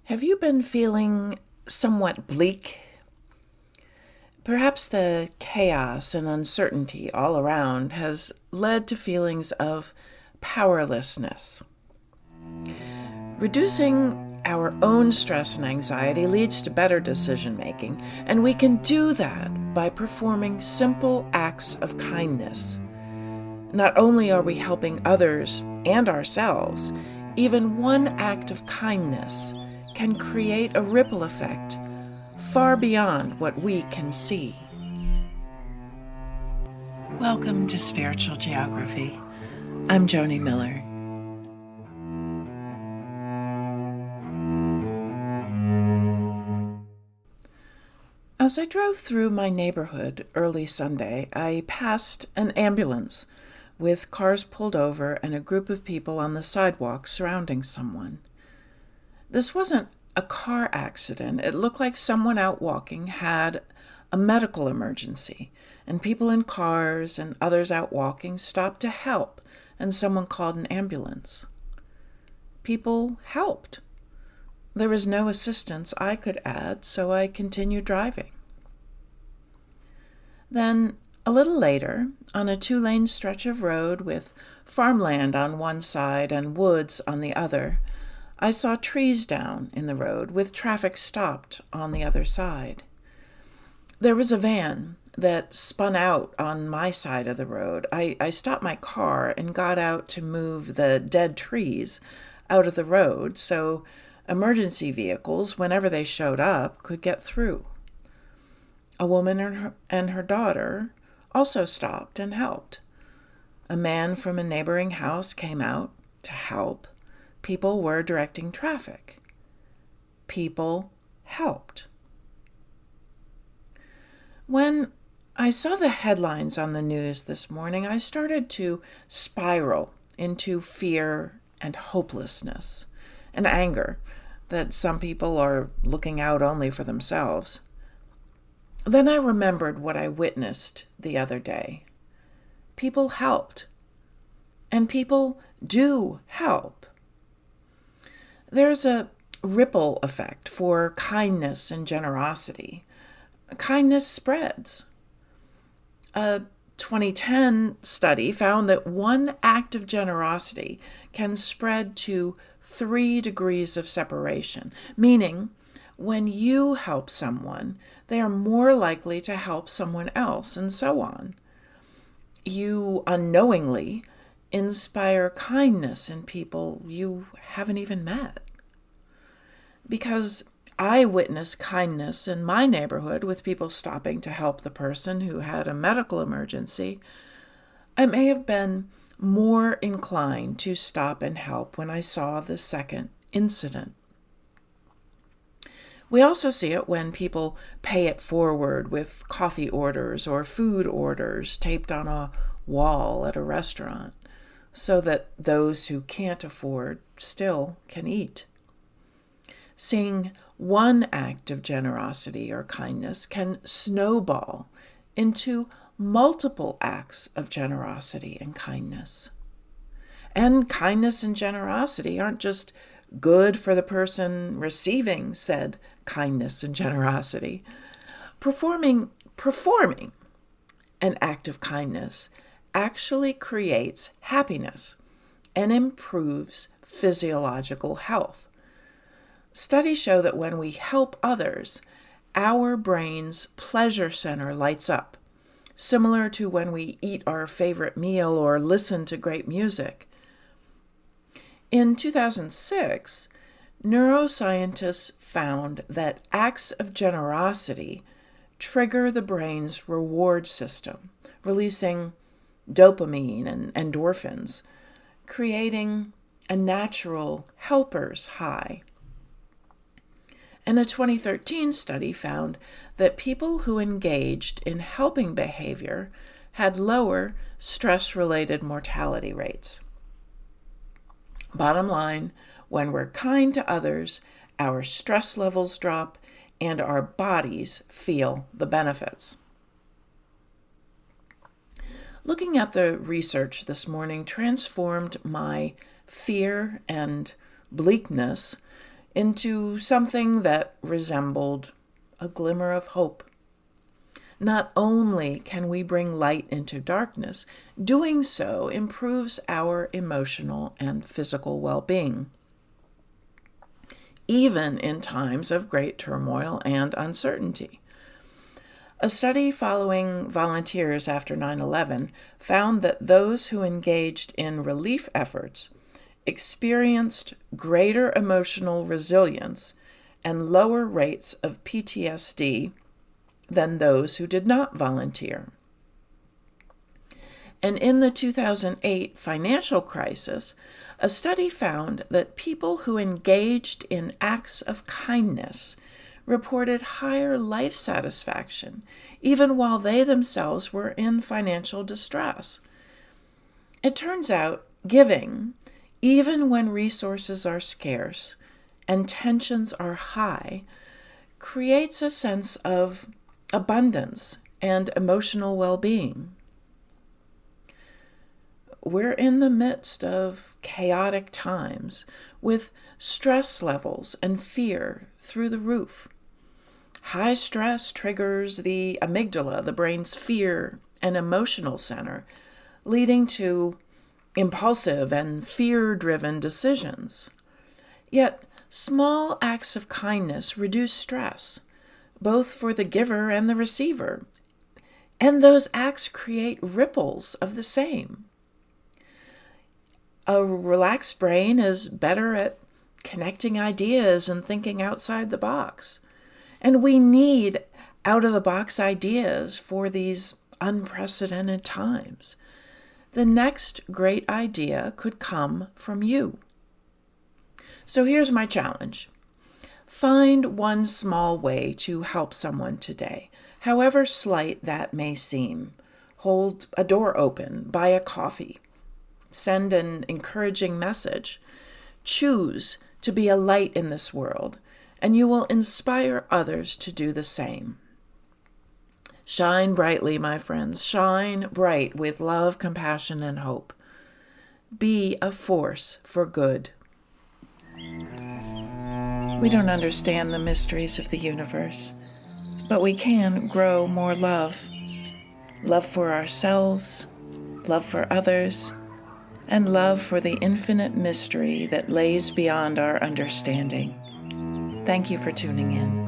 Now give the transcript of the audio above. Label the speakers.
Speaker 1: Have you been feeling somewhat bleak? Perhaps the chaos and uncertainty all around has led to feelings of powerlessness. Reducing our own stress and anxiety leads to better decision making, and we can do that by performing simple acts of kindness. Not only are we helping others and ourselves, even one act of kindness can create a ripple effect far beyond what we can see. Welcome to Spiritual Geography. I'm Joni Miller. As I drove through my neighborhood early Sunday, I passed an ambulance with cars pulled over and a group of people on the sidewalk surrounding someone. This wasn't a car accident. It looked like someone out walking had a medical emergency, and people in cars and others out walking stopped to help, and someone called an ambulance. People helped. There was no assistance I could add, so I continued driving. Then, a little later, on a 2-lane stretch of road with farmland on one side and woods on the other, I saw trees down in the road with traffic stopped on the other side. There was a van that spun out on my side of the road. I stopped my car and got out to move the dead trees out of the road so emergency vehicles, whenever they showed up, could get through. A woman and her daughter also stopped and helped. A man from a neighboring house came out to help. People were directing traffic. People helped. When I saw the headlines on the news this morning, I started to spiral into fear and hopelessness and anger that some people are looking out only for themselves. Then I remembered what I witnessed the other day. People helped, and people do help. There's a ripple effect for kindness and generosity. Kindness spreads. A 2010 study found that one act of generosity can spread to 3 degrees of separation, meaning when you help someone, they are more likely to help someone else, and so on. You unknowingly inspire kindness in people you haven't even met. Because I witnessed kindness in my neighborhood with people stopping to help the person who had a medical emergency, I may have been more inclined to stop and help when I saw the second incident. We also see it when people pay it forward with coffee orders or food orders taped on a wall at a restaurant so that those who can't afford still can eat. Seeing one act of generosity or kindness can snowball into multiple acts of generosity and kindness. And kindness and generosity aren't just good for the person receiving said kindness and generosity. Performing an act of kindness actually creates happiness and improves physiological health. Studies show that when we help others, our brain's pleasure center lights up, similar to when we eat our favorite meal or listen to great music. In 2006, neuroscientists found that acts of generosity trigger the brain's reward system, releasing dopamine and endorphins, creating a natural helper's high. And a 2013 study found that people who engaged in helping behavior had lower stress-related mortality rates. Bottom line, when we're kind to others, our stress levels drop and our bodies feel the benefits. Looking at the research this morning transformed my fear and bleakness into something that resembled a glimmer of hope. Not only can we bring light into darkness, doing so improves our emotional and physical well-being, even in times of great turmoil and uncertainty. A study following volunteers after 9/11 found that those who engaged in relief efforts experienced greater emotional resilience and lower rates of PTSD than those who did not volunteer. And in the 2008 financial crisis, a study found that people who engaged in acts of kindness reported higher life satisfaction, even while they themselves were in financial distress. It turns out giving, even when resources are scarce and tensions are high, creates a sense of abundance and emotional well-being. We're in the midst of chaotic times with stress levels and fear through the roof. High stress triggers the amygdala, the brain's fear and emotional center, leading to impulsive and fear-driven decisions. Yet, small acts of kindness reduce stress, both for the giver and the receiver, and those acts create ripples of the same. A relaxed brain is better at connecting ideas and thinking outside the box. And we need out-of-the-box ideas for these unprecedented times. The next great idea could come from you. So here's my challenge. Find one small way to help someone today, however slight that may seem. Hold a door open, buy a coffee, send an encouraging message. Choose to be a light in this world, and you will inspire others to do the same. Shine brightly, my friends. Shine bright with love, compassion, and hope. Be a force for good. We don't understand the mysteries of the universe, but we can grow more love. Love for ourselves, love for others, and love for the infinite mystery that lays beyond our understanding. Thank you for tuning in.